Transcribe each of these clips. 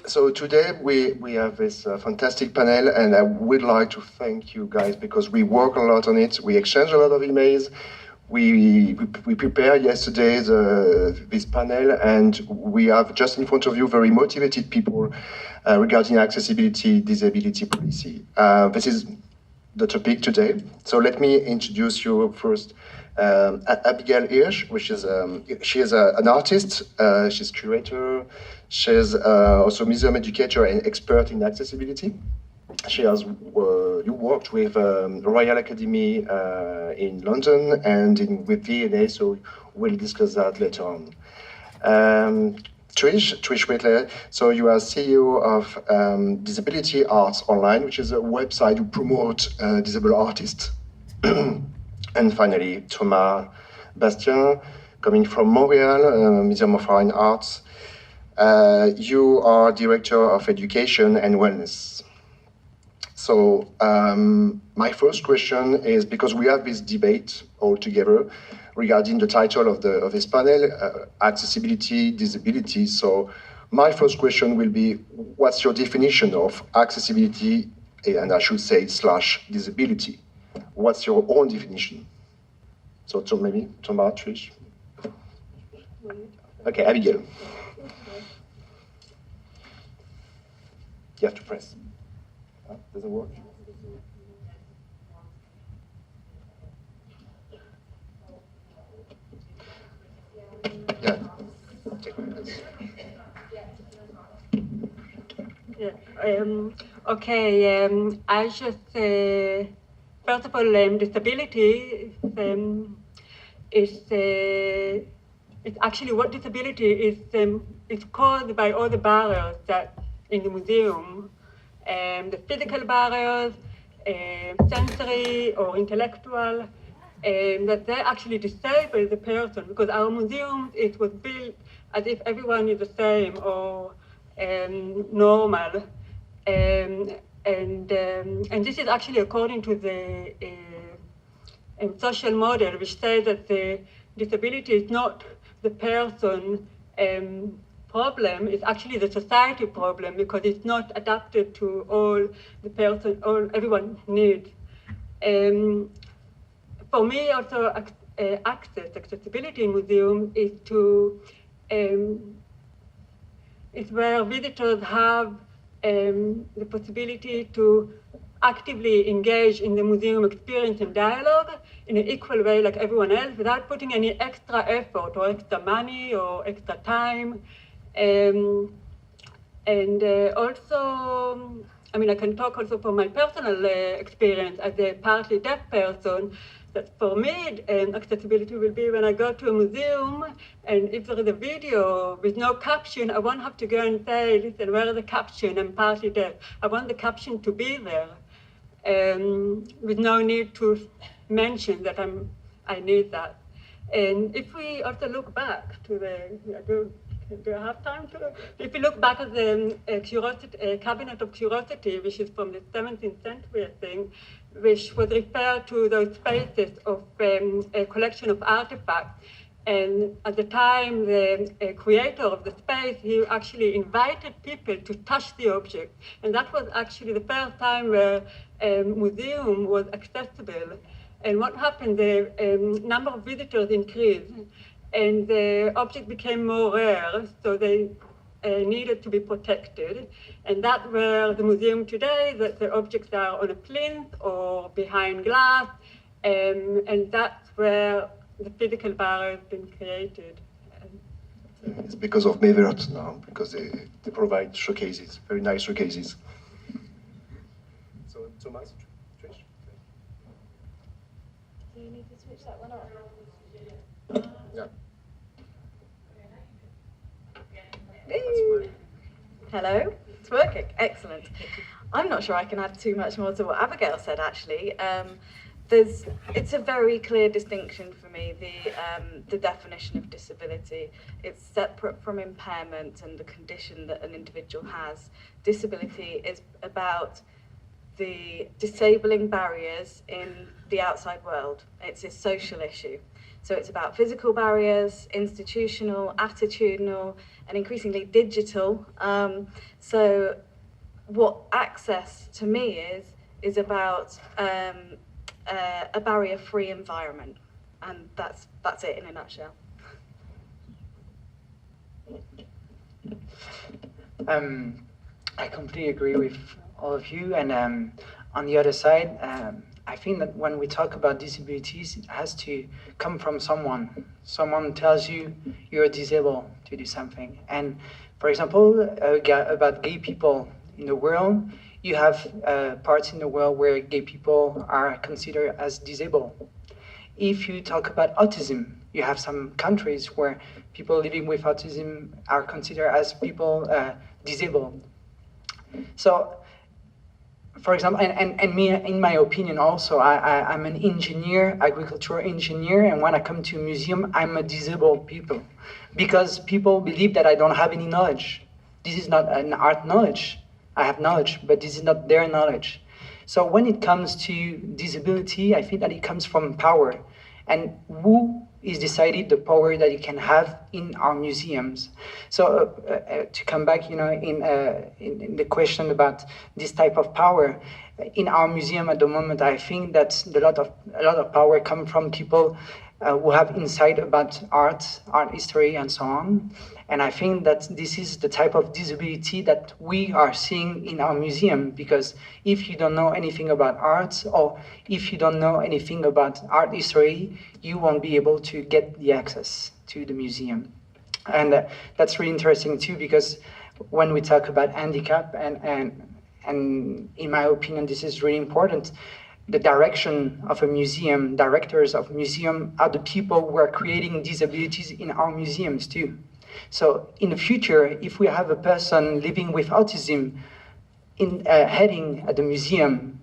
So today we have this fantastic panel, and I would like to thank you guys because we work a lot on it. We exchange a lot of emails. We prepared yesterday this panel, and we have just in front of you very motivated people regarding accessibility, disability policy. This is the topic today. So let me introduce you first. Abigail Hirsch, which is she is an artist. She's curator. She's also museum educator and expert in accessibility. She has you worked with Royal Academy in London and with DNA, so we'll discuss that later on. Trish Wheatley, so you are CEO of Disability Arts Online, which is a website to promote disabled artists. And finally, Thomas Bastien, coming from Montreal, Museum of Fine Arts. You are Director of Education and Wellness. So my first question is, because we have this debate all together regarding the title of this panel, accessibility, disability. So my first question will be, what's your definition of accessibility, and I should say / disability? What's your own definition? So maybe Thomas, Trish. Okay, Abigail. You have to press. Does it work? Yeah. Okay. I just first of all, disability it's actually what disability is. It's caused by all the barriers that in the museum, the physical barriers, sensory or intellectual, that they actually disable the person, because our museum, it was built as if everyone is the same or normal. And this is actually according to the social model, which says that the disability is not the person problem, it's actually the society problem, because it's not adapted to all the person, everyone needs. For me, also, accessibility in museum is is where visitors have the possibility to actively engage in the museum experience and dialogue in an equal way like everyone else, without putting any extra effort or extra money or extra time. Also, I mean, I can talk also from my personal experience as a partly deaf person, that for me, accessibility will be when I go to a museum, and if there is a video with no caption, I won't have to go and say, listen, where is the caption? I'm partly deaf. I want the caption to be there, with no need to mention that I need that. And if we also look back to the, do I have time to? If you look back at the Cabinet of Curiosity, which is from the 17th century, I think, which was referred to those spaces of a collection of artifacts. And at the time, the creator of the space, he actually invited people to touch the object. And that was actually the first time where a museum was accessible. And what happened, the number of visitors increased, and the object became more rare, so they needed to be protected. And that's where the museum today, that the objects are on a plinth or behind glass, and that's where the physical barrier has been created. It's because of mieux now, because they provide showcases, very nice showcases. So, Thomas, Trish? Do you need to switch that one off? Yeah. Hello, it's working, excellent. I'm not sure I can add too much more to what Abigail said, actually. It's a very clear distinction for me, the definition of disability. It's separate from impairment and the condition that an individual has. Disability is about the disabling barriers in the outside world. It's a social issue. So it's about physical barriers, institutional, attitudinal, and increasingly digital. So what access to me is about a barrier-free environment, and that's it in a nutshell. I completely agree with all of you, and on the other side, I think that when we talk about disabilities, it has to come from someone. Someone tells you you're disabled to do something. And for example, about gay people in the world, you have parts in the world where gay people are considered as disabled. If you talk about autism, you have some countries where people living with autism are considered as people disabled. So, for example, and me, in my opinion also, I'm an engineer, agricultural engineer, and when I come to a museum, I'm a disabled people. Because people believe that I don't have any knowledge. This is not an art knowledge. I have knowledge, but this is not their knowledge. So when it comes to disability, I think that it comes from power. And who is decided the power that you can have in our museums. So to come back, in the question about this type of power, in our museum at the moment, I think that a lot of power comes from people who have insight about art history, and so on. And I think that this is the type of disability that we are seeing in our museum, because if you don't know anything about art, or if you don't know anything about art history, you won't be able to get the access to the museum. And that's really interesting too, because when we talk about handicap, and in my opinion, this is really important, the direction of a museum, directors of museum are the people who are creating disabilities in our museums too. So in the future, if we have a person living with autism heading at the museum,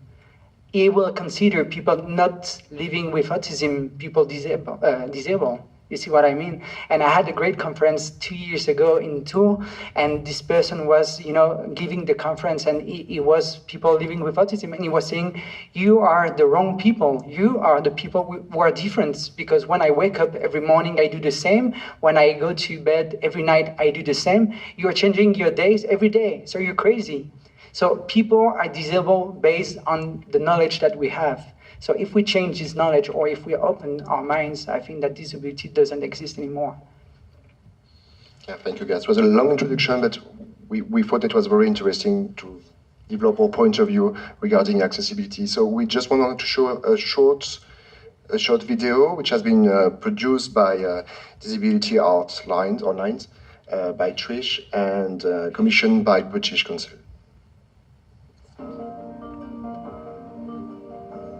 he will consider people not living with autism people disabled. You see what I mean? And I had a great conference 2 years ago in Tours, and this person was, giving the conference, and he was people living with autism, and he was saying, you are the wrong people. You are the people who are different, because when I wake up every morning, I do the same. When I go to bed every night, I do the same. You are changing your days every day, so you're crazy. So people are disabled based on the knowledge that we have. So if we change this knowledge, or if we open our minds, I think that disability doesn't exist anymore. Yeah, thank you guys. It was a long introduction, but we thought it was very interesting to develop our point of view regarding accessibility. So we just wanted to show a short video which has been produced by Disability Art Lines by Trish, and commissioned by British Council.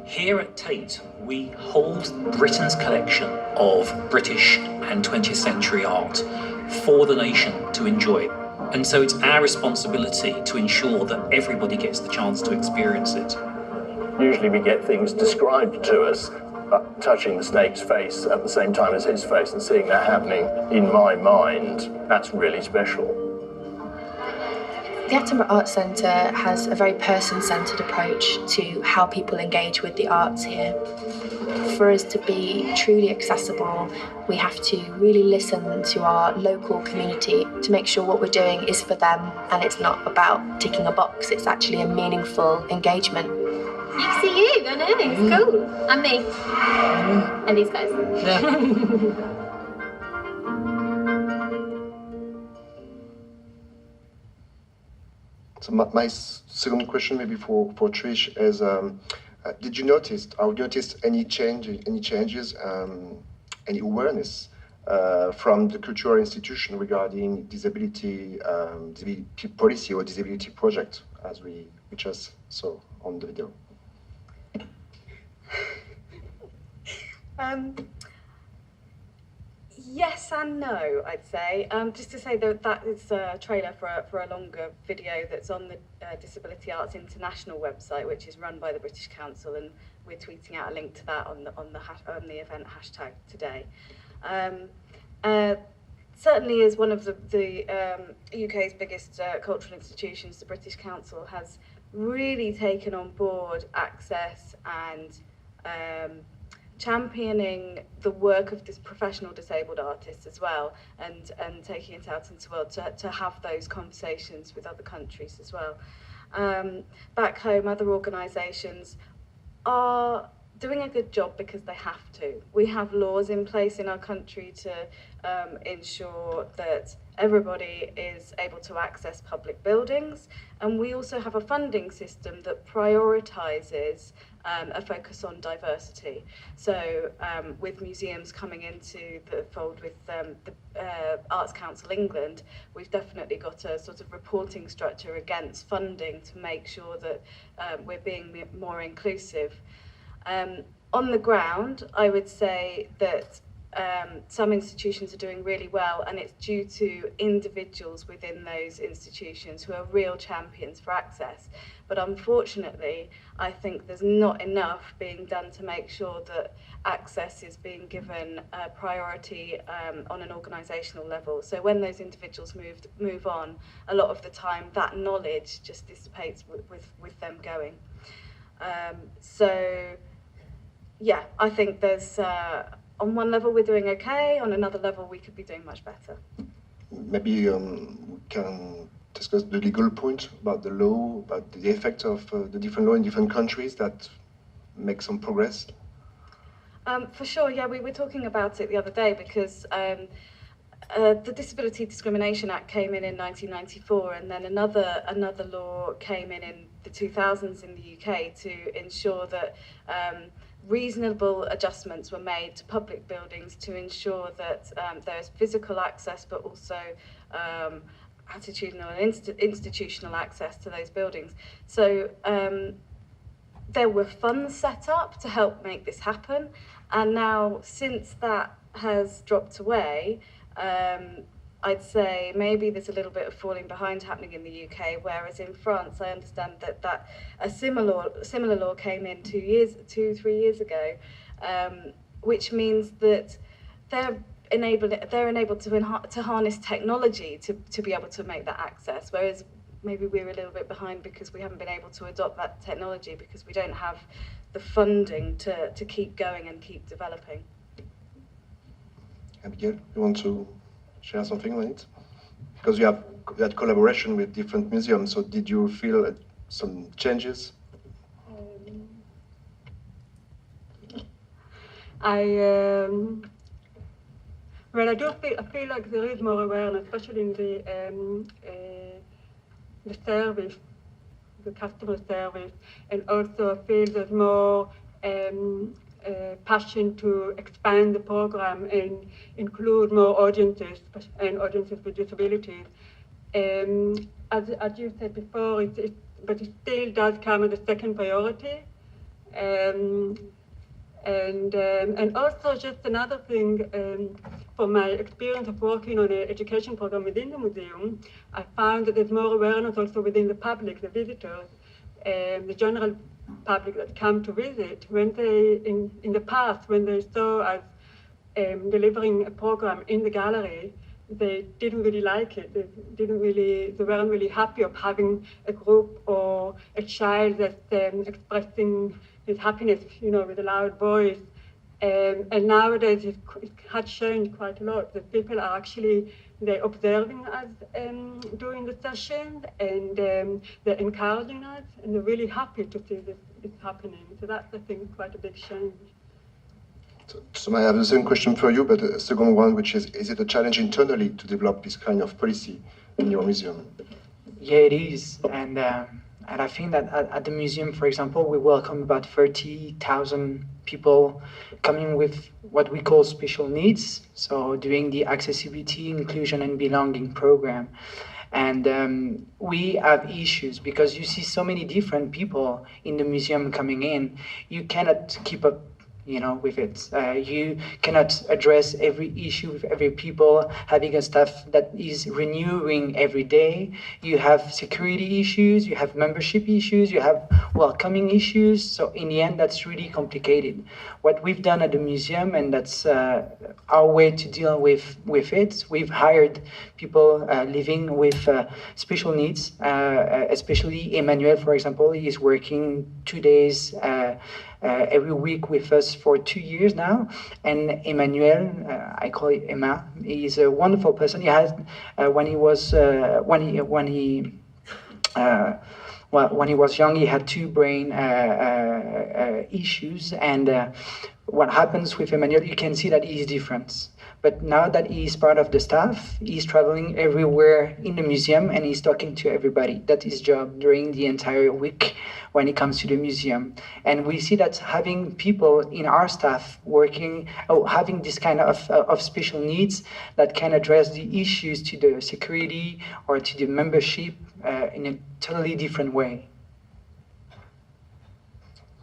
Here at Tate, we hold Britain's collection of British and 20th century art for the nation to enjoy. And so it's our responsibility to ensure that everybody gets the chance to experience it. Usually we get things described to us, but touching the snake's face at the same time as his face and seeing that happening in my mind, that's really special. The Edinburgh Arts Centre has a very person-centred approach to how people engage with the arts here. For us to be truly accessible, we have to really listen to our local community to make sure what we're doing is for them, and it's not about ticking a box, it's actually a meaningful engagement. You can see you, I know, it's cool. And me. And these guys. Yeah. So my second question, maybe for Trish, is: did you notice, or noticed any changes, any awareness from the cultural institution regarding disability policy or disability project, as we just saw on the video? Yes and no, I'd say. Just to say that is a trailer for a longer video that's on the Disability Arts International website, which is run by the British Council, and we're tweeting out a link to that on the event hashtag today. Certainly, as one of the UK's biggest cultural institutions, the British Council has really taken on board access and championing the work of this professional disabled artists as well, and taking it out into the world to have those conversations with other countries as well. Back home, other organisations are doing a good job because they have to. We have laws in place in our country to ensure that everybody is able to access public buildings, and we also have a funding system that prioritises a focus on diversity. So with museums coming into the fold with the Arts Council England, we've definitely got a sort of reporting structure against funding to make sure that we're being more inclusive. On the ground, I would say that some institutions are doing really well, and it's due to individuals within those institutions who are real champions for access. But unfortunately, I think there's not enough being done to make sure that access is being given priority on an organisational level. So when those individuals move on, a lot of the time that knowledge just dissipates with them going. So yeah, I think there's on one level we're doing okay, on another level we could be doing much better. Maybe we can discuss the legal point about the law, about the effect of the different law in different countries that make some progress. For sure, yeah, we were talking about it the other day because the Disability Discrimination Act came in 1994, and then another law came in the 2000s in the UK to ensure that reasonable adjustments were made to public buildings to ensure that there's physical access, but also attitudinal and institutional access to those buildings. So there were funds set up to help make this happen, and now since that has dropped away, I'd say maybe there's a little bit of falling behind happening in the UK, whereas in France I understand that a similar law came in 2-3 years ago, which means that they're enabled to harness technology to be able to make that access, whereas maybe we're a little bit behind because we haven't been able to adopt that technology because we don't have the funding to keep going and keep developing. Abigail, you want to share something on it? Because you have that collaboration with different museums, so did you feel some changes? Well, I feel like there is more awareness, especially in the service, the customer service, and also I feel there's more passion to expand the program and include more audiences and audiences with disabilities. As you said before, but it still does come as a second priority. And also just another thing, from my experience of working on an education program within the museum, I found that there's more awareness also within the public, the visitors, the general public that come to visit. When they, in the past, when they saw us delivering a program in the gallery, they didn't really like it. They weren't really happy of having a group or a child that's expressing his happiness, with a loud voice. And nowadays it has changed quite a lot. That people are actually, they're observing us doing the session, and they're encouraging us, and they're really happy to see this happening. So that's, I think, quite a big change. So I have the same question for you, but a second one, which is it a challenge internally to develop this kind of policy in your museum? Yeah, it is. And I think that at the museum, for example, we welcome about 30,000 people coming with what we call special needs. So doing the accessibility, inclusion and belonging program. And we have issues because you see so many different people in the museum coming in. You cannot keep up with it. You cannot address every issue with every people, having a staff that is renewing every day. You have security issues, you have membership issues, you have welcoming issues. So in the end, that's really complicated. What we've done at the museum, and that's our way to deal with it, we've hired people living with special needs, especially Emmanuel, for example. He is working 2 days every week with us for 2 years now. And Emmanuel, I call it Emma, he's a wonderful person. He has, when he was young, he had 2 brain issues, and what happens with Emmanuel, you can see that he's different. But now that he's part of the staff, he's traveling everywhere in the museum and he's talking to everybody. That's his job during the entire week when it comes to the museum. And we see that having people in our staff working, having this kind of special needs that can address the issues to the security or to the membership in a totally different way.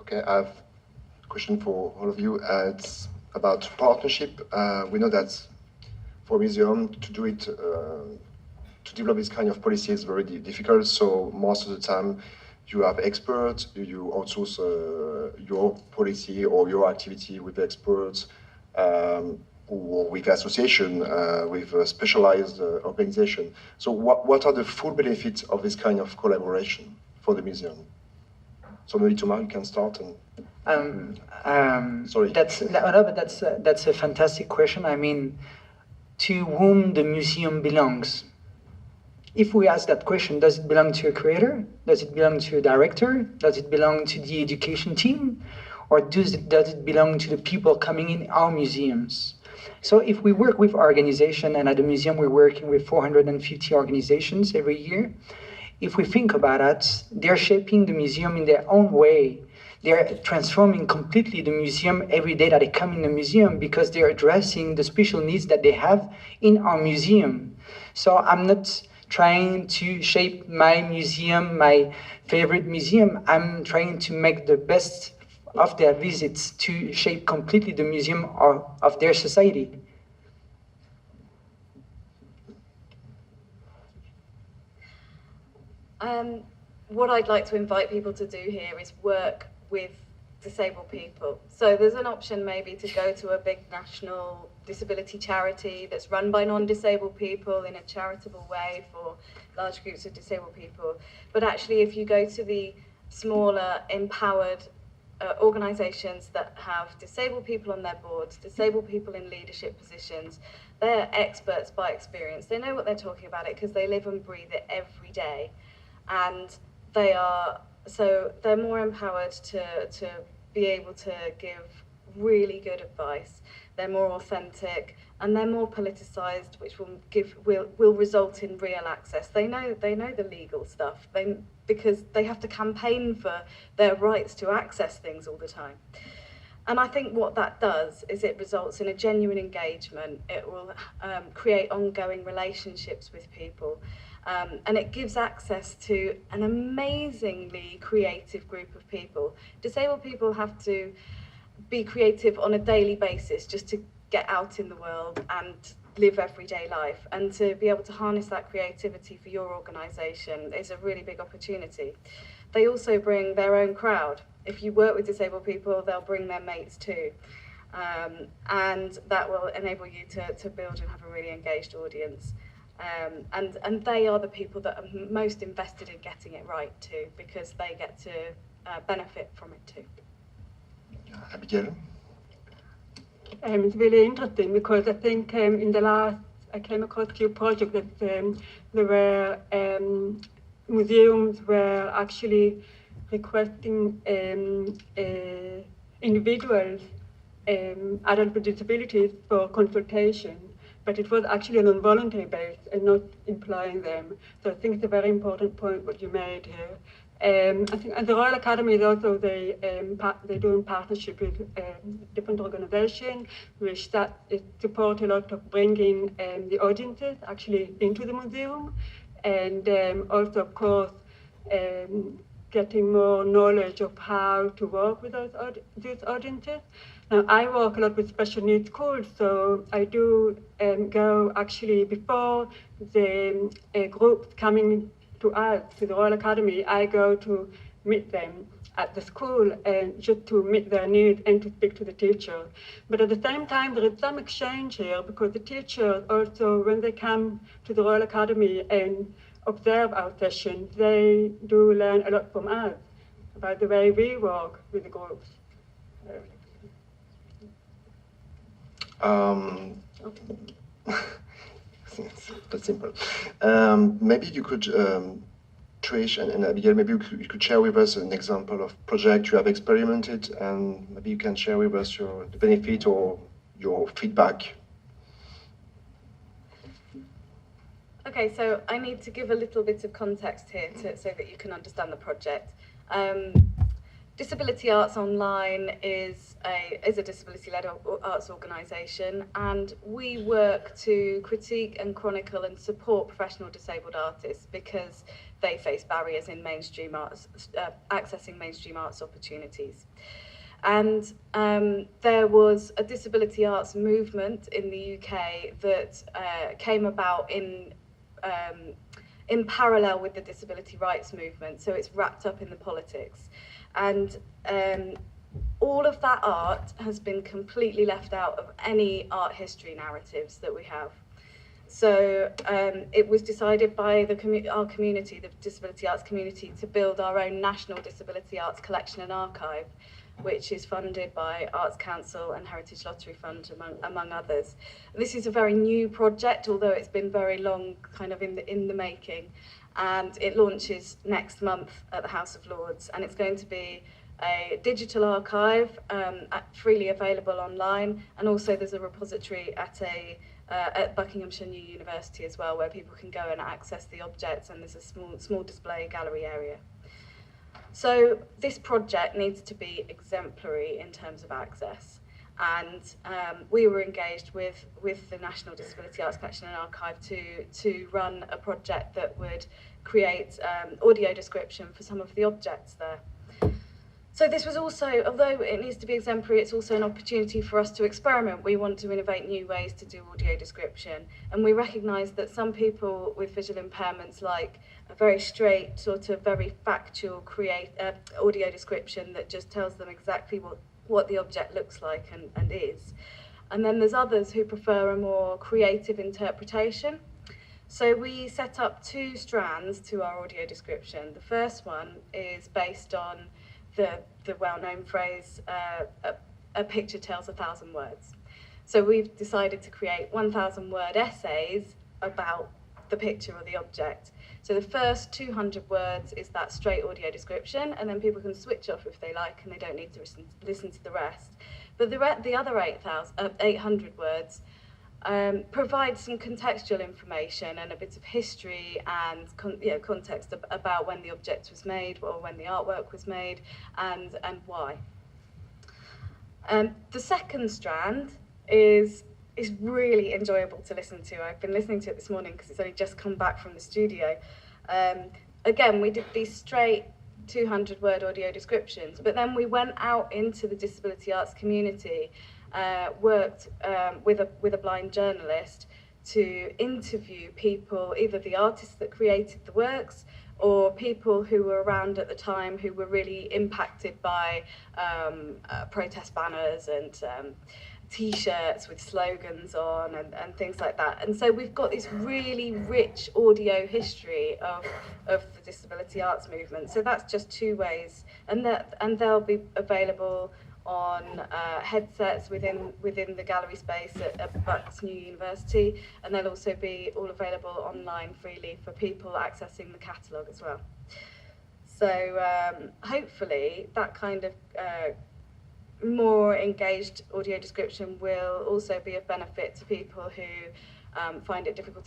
Okay, I have a question for all of you. It's about partnership. We know that for a museum to do it, to develop this kind of policy is very difficult. So most of the time you have experts, you outsource your policy or your activity with experts or with association, with a specialized organization. So what are the full benefits of this kind of collaboration for the museum? So maybe Thomas, you can start. Sorry. That's a fantastic question. I mean, to whom the museum belongs? If we ask that question, does it belong to a curator? Does it belong to a director? Does it belong to the education team? Or does it belong to the people coming in our museums? So if we work with organizations, and at the museum we're working with 450 organizations every year, if we think about it, they're shaping the museum in their own way. They're transforming completely the museum every day that they come in the museum because they're addressing the special needs that they have in our museum. So I'm not trying to shape my museum, my favorite museum. I'm trying to make the best of their visits to shape completely the museum of their society. What I'd like to invite people to do here is work with disabled people. So there's an option maybe to go to a big national disability charity that's run by non-disabled people in a charitable way for large groups of disabled people. But actually, if you go to the smaller, empowered organisations that have disabled people on their boards, disabled people in leadership positions, they're experts by experience. They know what they're talking about it because they live and breathe it every day. And they're more empowered to be able to give really good advice. They're more authentic and they're more politicized, which will result in real access. They know the legal stuff because they have to campaign for their rights to access things all the time. And I think what that does is it results in a genuine engagement. It will create ongoing relationships with people. And it gives access to an amazingly creative group of people. Disabled people have to be creative on a daily basis just to get out in the world and live everyday life. And to be able to harness that creativity for your organisation is a really big opportunity. They also bring their own crowd. If you work with disabled people, they'll bring their mates too. And that will enable you to build and have a really engaged audience. And they are the people that are most invested in getting it right too, because they get to benefit from it too. Abigail? It's really interesting because I think in the last, I came across a few projects that there were museums were actually requesting individuals, adults with disabilities, for consultation. But it was actually on a voluntary base and not employing them. So I think it's a very important point what you made here. I think at the Royal Academy is also they do in partnership with different organizations which support a lot of bringing the audiences actually into the museum, and also of course getting more knowledge of how to work with these audiences. Now, I work a lot with special needs schools, so I do go actually before the groups coming to us, to the Royal Academy, I go to meet them at the school and just to meet their needs and to speak to the teacher. But at the same time, there is some exchange here because the teachers also, when they come to the Royal Academy and observe our sessions, they do learn a lot from us about the way we work with the groups. That's simple. Maybe you could, Trish and Abigail, maybe you could share with us an example of project you have experimented, and maybe you can share with us the benefit or your feedback. Okay, so I need to give a little bit of context here so that you can understand the project. Disability Arts Online is a disability-led arts organisation, and we work to critique and chronicle and support professional disabled artists because they face barriers in mainstream arts, accessing mainstream arts opportunities. And there was a disability arts movement in the UK that came about in parallel with the disability rights movement, so it's wrapped up in the politics. And all of that art has been completely left out of any art history narratives that we have. So it was decided by our community, the disability arts community, to build our own national disability arts collection and archive, which is funded by Arts Council and Heritage Lottery Fund, among others. This is a very new project, although it's been very long kind of in the making. And it launches next month at the House of Lords, and it's going to be a digital archive freely available online, and also there's a repository at Buckinghamshire New University as well, where people can go and access the objects, and there's a small display gallery area. So this project needs to be exemplary in terms of access. And we were engaged with the National Disability Arts Collection and Archive to run a project that would create audio description for some of the objects there. So this was also, although it needs to be exemplary, it's also an opportunity for us to experiment. We want to innovate new ways to do audio description. And we recognise that some people with visual impairments like a very straight, sort of very factual audio description that just tells them exactly what the object looks like and is. And then there's others who prefer a more creative interpretation. So we set up two strands to our audio description. The first one is based on the well-known phrase, a picture tells 1,000 words. So we've decided to create 1,000-word essays about the picture or the object. So the first 200 words is that straight audio description, and then people can switch off if they like, and they don't need to listen to the rest. But the other 800 words provide some contextual information and a bit of history and context about when the object was made or when the artwork was made and why. The second strand is really enjoyable to listen to. I've been listening to it this morning because it's only just come back from the studio. Again, we did these straight 200-word audio descriptions, but then we went out into the disability arts community, worked with a blind journalist to interview people, either the artists that created the works or people who were around at the time who were really impacted by protest banners and T-shirts with slogans on and things like that. And so we've got this really rich audio history of the disability arts movement. So that's just two ways, and they'll be available on headsets within the gallery space at Bucks New University, and they'll also be all available online freely for people accessing the catalogue as well. So hopefully that kind of more engaged audio description will also be of benefit to people who find it difficult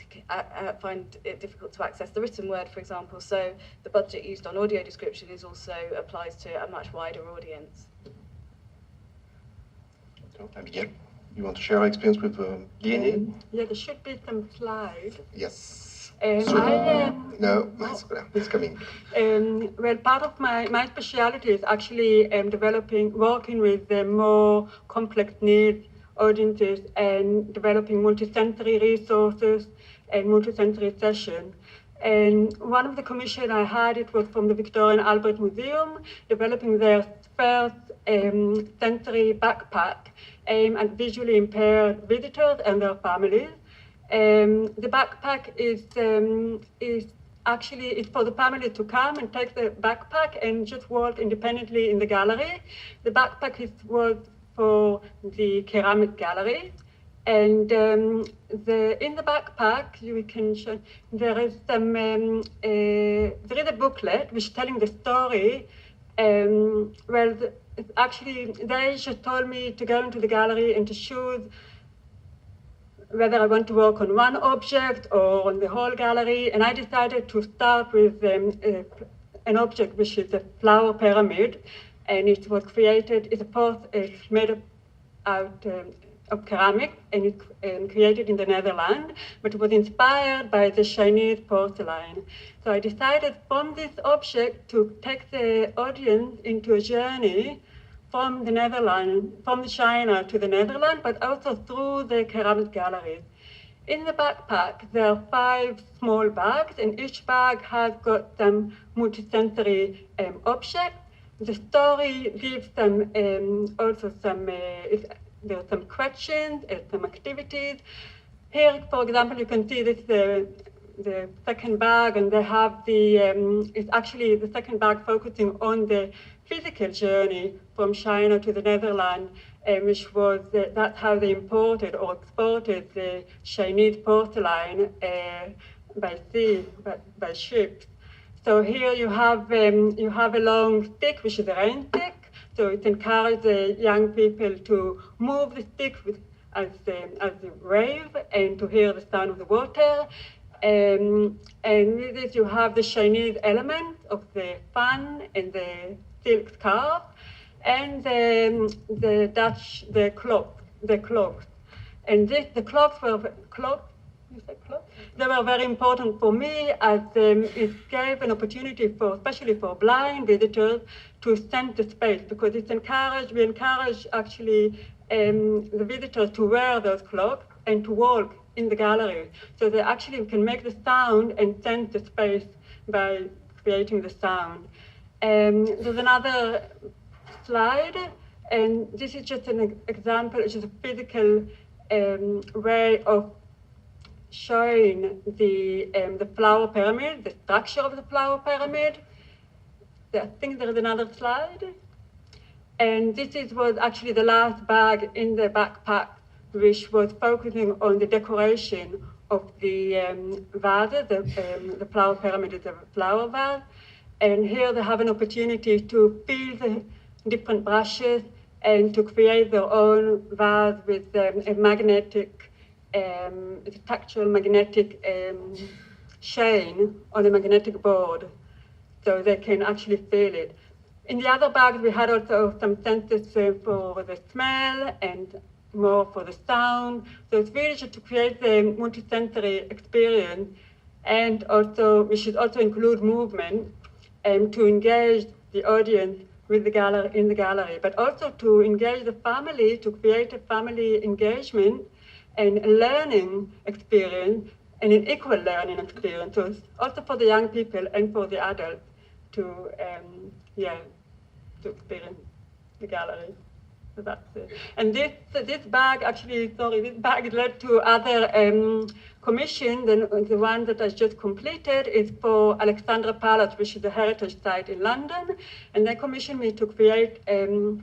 to access the written word, for example. So the budget used on audio description also applies to a much wider audience. So, Abigail, you want to share our experience with DNA? Yeah, there should be some slides. Yes. No, it's coming. Well, part of my specialty is actually working with the more complex needs audiences and developing multisensory resources and multisensory sessions. And one of the commissions I had, it was from the Victoria and Albert Museum, developing their first sensory backpack aimed at visually impaired visitors and their families. The backpack is actually is for the family to come and take the backpack and just walk independently in the gallery. The backpack was for the ceramic gallery. And in the backpack, you can show, there is a booklet which is telling the story. Actually, they just told me to go into the gallery and to choose whether I want to work on one object or on the whole gallery. And I decided to start with an object which is a flower pyramid, and it was created. It's made out of ceramic, and it's created in the Netherlands, but it was inspired by the Chinese porcelain. So I decided from this object to take the audience into a journey from the Netherlands, from China to the Netherlands, but also through the ceramic galleries. In the backpack, there are 5 small bags, and each bag has got some multisensory objects. The story gives them also some, there are some questions and some activities. Here, for example, you can see this the second bag, and they have it's actually the second bag focusing on the physical journey from China to the Netherlands, which was, that's how they imported or exported the Chinese porcelain by sea, by ships. So here you have a long stick, which is a rain stick. So it encourages the young people to move the stick as the wave and to hear the sound of the water. And with this you have the Chinese element of the fan and the silk scarf, and the Dutch, the cloaks. And the cloaks were They were very important for me, as it gave an opportunity for, especially for blind visitors, to sense the space, because we encourage actually the visitors to wear those cloaks and to walk in the gallery. So they actually can make the sound and sense the space by creating the sound. There's another slide, and this is just an example, it's just a physical way of showing the flower pyramid, the structure of the flower pyramid. I think there is another slide. And this was actually the last bag in the backpack, which was focusing on the decoration of the vases. The flower pyramid is a flower vase. And here they have an opportunity to feel the different brushes and to create their own vase with a magnetic, tactile magnetic chain on a magnetic board, so they can actually feel it. In the other bags, we had also some sensors for the smell and more for the sound. So it's really just to create the multisensory experience, and also we should also include movement to engage the audience with the gallery, in the gallery, but also to engage the family, to create a family engagement and a learning experience, and an equal learning experience. So it's also for the young people and for the adults to experience the gallery. So that's it. And this bag led to other commissions. The one that I just completed is for Alexandra Palace, which is a heritage site in London. And they commissioned me to create a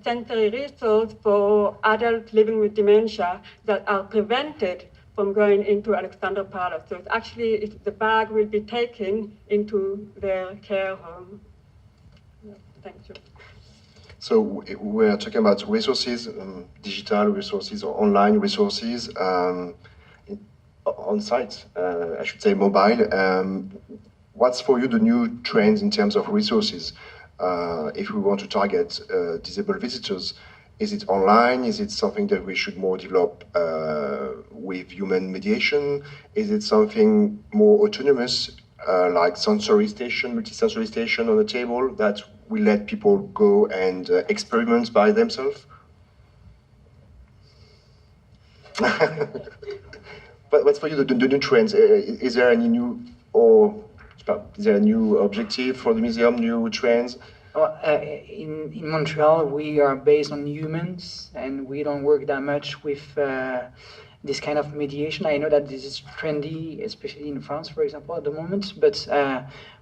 sensory resource for adults living with dementia that are prevented from going into Alexandra Palace. So the bag will be taken into their care home. Thank you. So we're talking about resources, digital resources or online resources, on site, I should say mobile. What's for you the new trends in terms of resources? If we want to target disabled visitors, is it online? Is it something that we should more develop with human mediation? Is it something more autonomous, like sensory station, multi-sensory station on the table that we let people go and experiment by themselves? But what's for you the new trends? Is there any new, or is there a new objective for the museum, new trends? Well, in Montreal, we are based on humans, and we don't work that much with this kind of mediation. I know that this is trendy, especially in France, for example, at the moment, but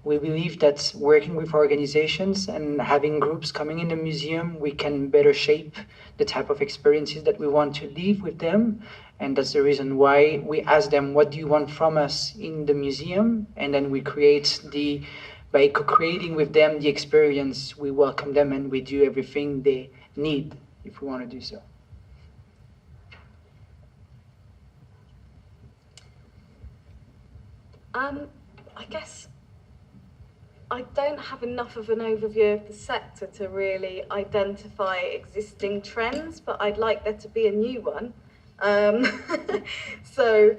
we believe that working with organizations and having groups coming in the museum, we can better shape the type of experiences that we want to leave with them. And that's the reason why we ask them, what do you want from us in the museum? And then we create by co-creating with them the experience, we welcome them and we do everything they need if we want to do so. I guess I don't have enough of an overview of the sector to really identify existing trends, but I'd like there to be a new one. So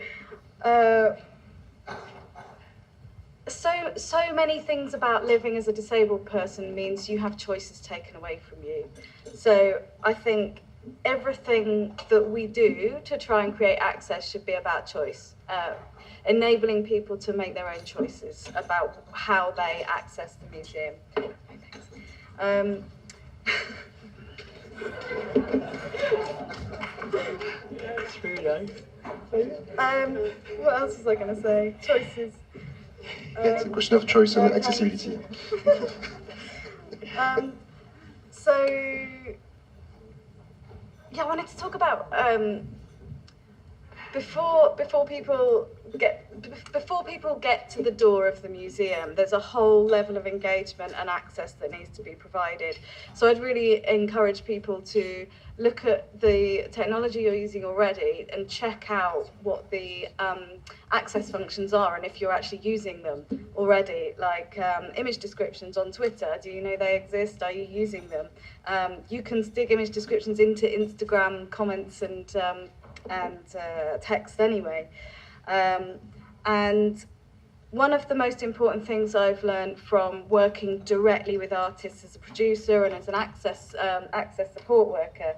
many things about living as a disabled person means you have choices taken away from you. So I think everything that we do to try and create access should be about choice. Enabling people to make their own choices about how they access the museum. That's really nice. What else was I going to say? Choices. It's a question of choice and accessibility. So, yeah, I wanted to talk about before people get to the door of the museum, there's a whole level of engagement and access that needs to be provided. So I'd really encourage people to look at the technology you're using already and check out what the access functions are and if you're actually using them already, like image descriptions on Twitter. Do you know they exist? Are you using them? You can stick image descriptions into Instagram comments and text anyway. And one of the most important things I've learned from working directly with artists as a producer and as an access support worker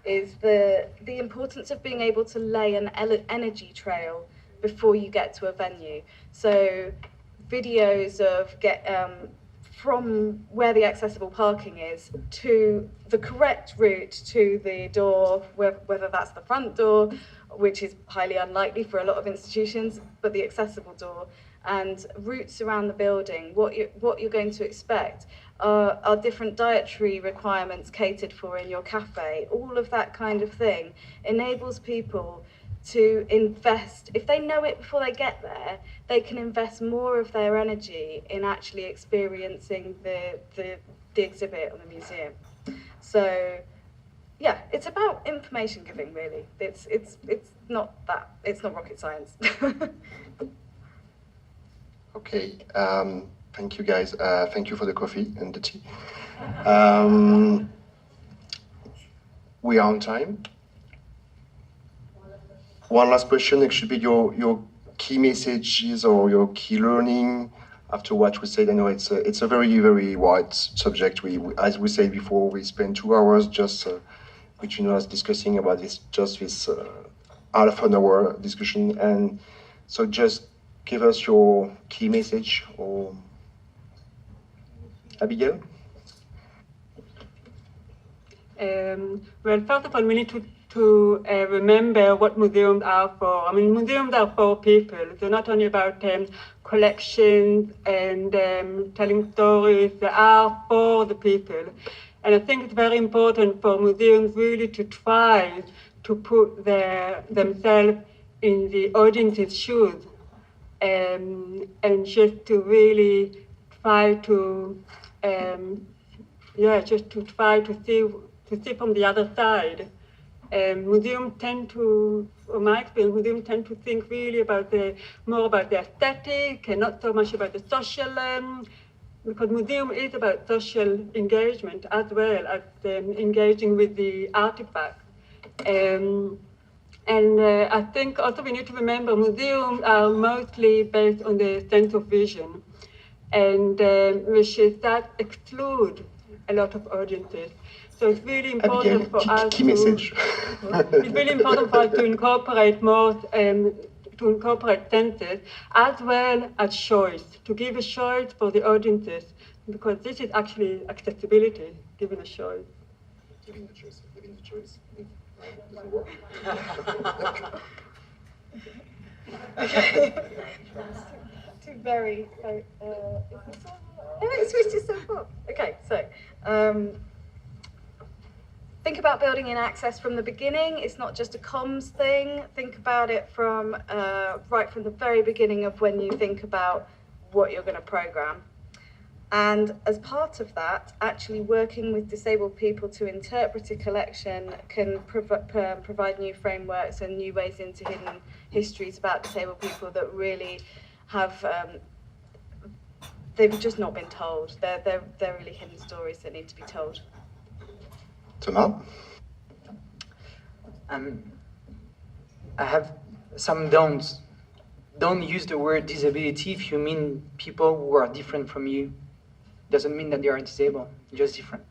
is the importance of being able to lay an energy trail before you get to a venue. So videos of from where the accessible parking is to the correct route to the door, whether that's the front door, which is highly unlikely for a lot of institutions, but the accessible door, and routes around the building, what you're going to expect. Are different dietary requirements catered for in your cafe? All of that kind of thing enables people to invest. If they know it before they get there, they can invest more of their energy in actually experiencing the exhibit or the museum. So yeah, it's about information giving, really. It's not rocket science. Okay, thank you guys. Thank you for the coffee and the tea. We are on time. One last question, it should be your key messages or your key learning after what we said. I know it's a very, very wide subject. As we said before, we spent 2 hours just between us discussing about this half an hour discussion. And so just give us your key message, or Abigail? Well, first of all, we need to remember what museums are for. I mean, museums are for people. They're not only about collections and telling stories. They are for the people. And I think it's very important for museums really to try to put themselves in the audience's shoes, and just to really try to, see from the other side. Museums tend to, from my experience, museums tend to think really more about the aesthetic and not so much about the social, because museum is about social engagement as well as engaging with the artifacts. And I think also we need to remember museums are mostly based on the sense of vision, and which is that exclude a lot of audiences. So it's really important for us it's really important for us to incorporate more, to incorporate senses as well as choice, to give a choice for the audiences because this is actually accessibility, given a choice. Giving the choice. Giving the choice. Doesn't work. Two very, is this one? Oh, it switched itself up. Okay, so think about building in access from the beginning. It's not just a comms thing. Think about it from right from the very beginning of when you think about what you're going to program. And as part of that, actually working with disabled people to interpret a collection can provide new frameworks and new ways into hidden histories about disabled people that really have, they've just not been told. They're really hidden stories that need to be told. Thomas? I have some don'ts. Don't use the word disability if you mean people who are different from you. Doesn't mean that they are disabled, just different.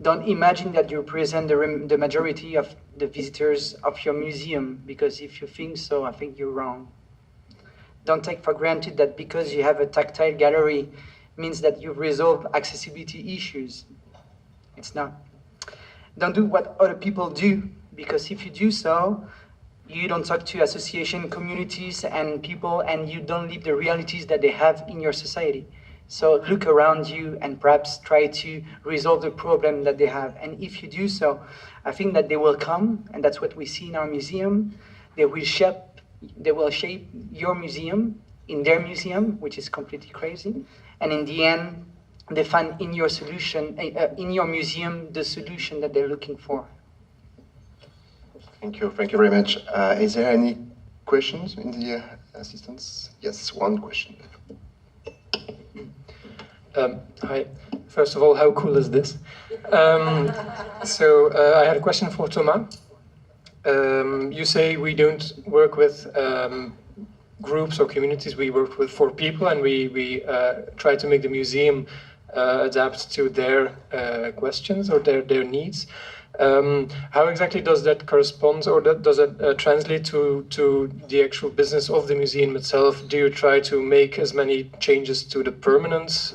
Don't imagine that you represent the majority of the visitors of your museum, because if you think so, I think you're wrong. Don't take for granted that because you have a tactile gallery means that you've resolved accessibility issues. It's not. Don't do what other people do, because if you do so, you don't talk to association, communities, and people, and you don't live the realities that they have in your society. So look around you and perhaps try to resolve the problem that they have. And if you do so, I think that they will come, and that's what we see in our museum. They will shape your museum in their museum, which is completely crazy. And in the end, they find in your solution, in your museum, the solution that they're looking for. Thank you very much. Is there any questions in the assistants? Yes, one question. Hi. First of all, how cool is this? I had a question for Thomas. You say we don't work with groups or communities, we work with 4 people, and we try to make the museum adapt to their questions or their needs. How exactly does that correspond, or does it translate to the actual business of the museum itself? Do you try to make as many changes to the permanent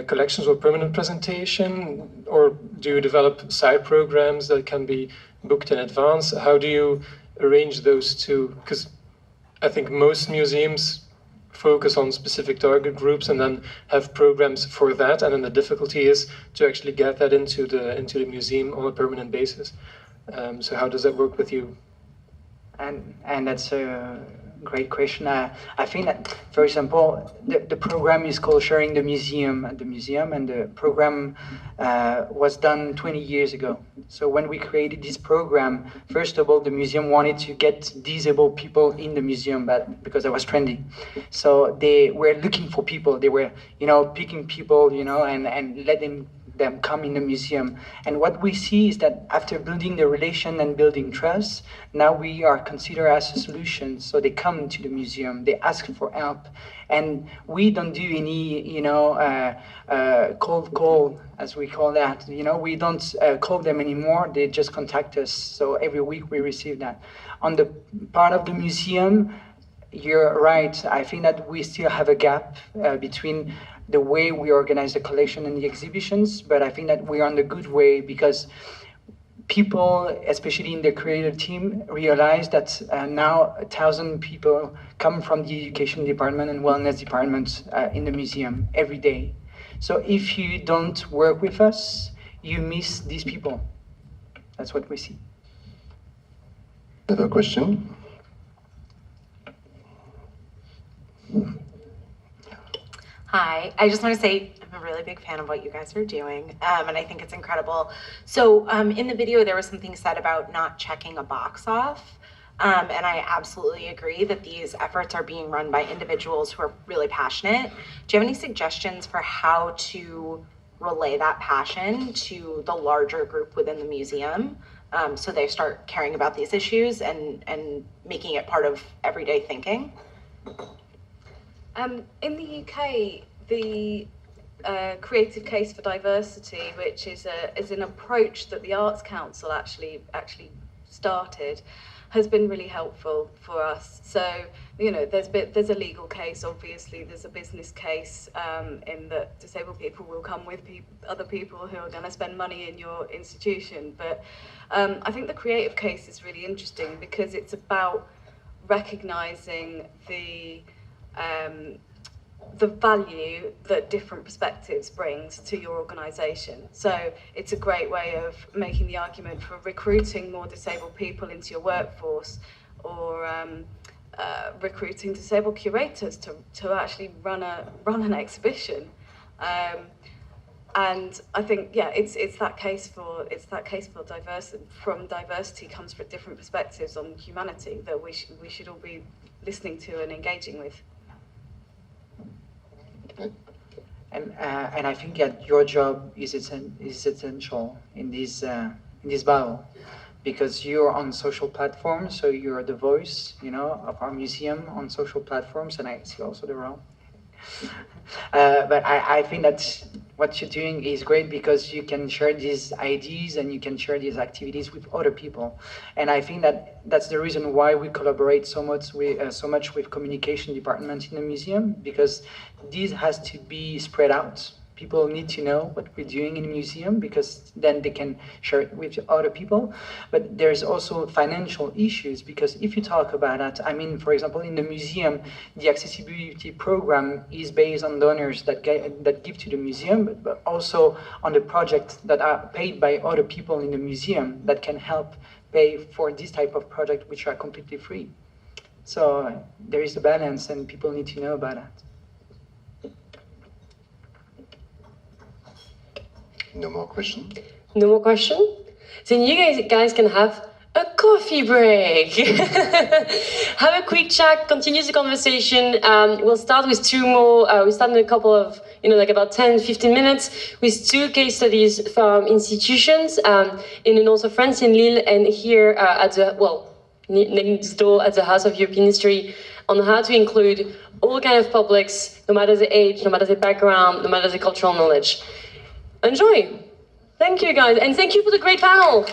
collections or permanent presentation, or do you develop side programs that can be booked in advance? How do you arrange those two? Because I think most museums focus on specific target groups and then have programs for that, and then the difficulty is to actually get that into the museum on a permanent basis. So how does that work with you? And that's a great question. I think that, for example, the program is called Sharing the Museum at the museum, and the program was done 20 years ago. So when we created this program, first of all, the museum wanted to get disabled people in the museum, but because it was trendy. So they were looking for people. They were, picking people, and letting them come in the museum. And what we see is that after building the relation and building trust, now we are considered as a solution. So they come to the museum, they ask for help, and we don't do any, cold call, as we call that. We don't call them anymore. They just contact us. So every week we receive that. On the part of the museum, you're right. I think that we still have a gap between the way we organize the collection and the exhibitions, but I think that we're on the good way, because people, especially in the Curator team, realize that now 1,000 people come from the education department and wellness department in the museum every day. So if you don't work with us, you miss these people. That's what we see. Another question? Hi, I just want to say I'm a really big fan of what you guys are doing, and I think it's incredible. So in the video, there was something said about not checking a box off, and I absolutely agree that these efforts are being run by individuals who are really passionate. Do you have any suggestions for how to relay that passion to the larger group within the museum, so they start caring about these issues and making it part of everyday thinking? In the UK, the Creative Case for Diversity, which is an approach that the Arts Council actually started has been really helpful for us. So, you know, there's a legal case, obviously, there's a business case in that disabled people will come with other people who are going to spend money in your institution. But I think the creative case is really interesting because it's about recognising the value that different perspectives brings to your organisation. So it's a great way of making the argument for recruiting more disabled people into your workforce, or recruiting disabled curators to actually run an exhibition. And I think, yeah, it's that case for diversity. From diversity comes from different perspectives on humanity that we should all be listening to and engaging with. And I think that your job is essential in this battle, because you're on social platforms, so you're the voice, you know, of our museum on social platforms, and I see also the role. But I think that what you're doing is great because you can share these ideas and you can share these activities with other people. And I think that that's the reason why we collaborate so much with communication department in the museum, because this has to be spread out. People need to know what we're doing in the museum because then they can share it with other people. But there's also financial issues, because if you talk about that, I mean, for example, in the museum, the accessibility program is based on donors that give to the museum, but also on the projects that are paid by other people in the museum that can help pay for this type of project, which are completely free. So there is a balance, and people need to know about that. No more question? No more question? Then you guys can have a coffee break. Have a quick chat, continue the conversation. We'll start with two more, we start in a couple of, like about 10, 15 minutes with two case studies from institutions in the north of France, in Lille, and here at the, next door at the House of European History, on how to include all kinds of publics, no matter the age, no matter the background, no matter the cultural knowledge. Enjoy. Thank you, guys. And thank you for the great panel.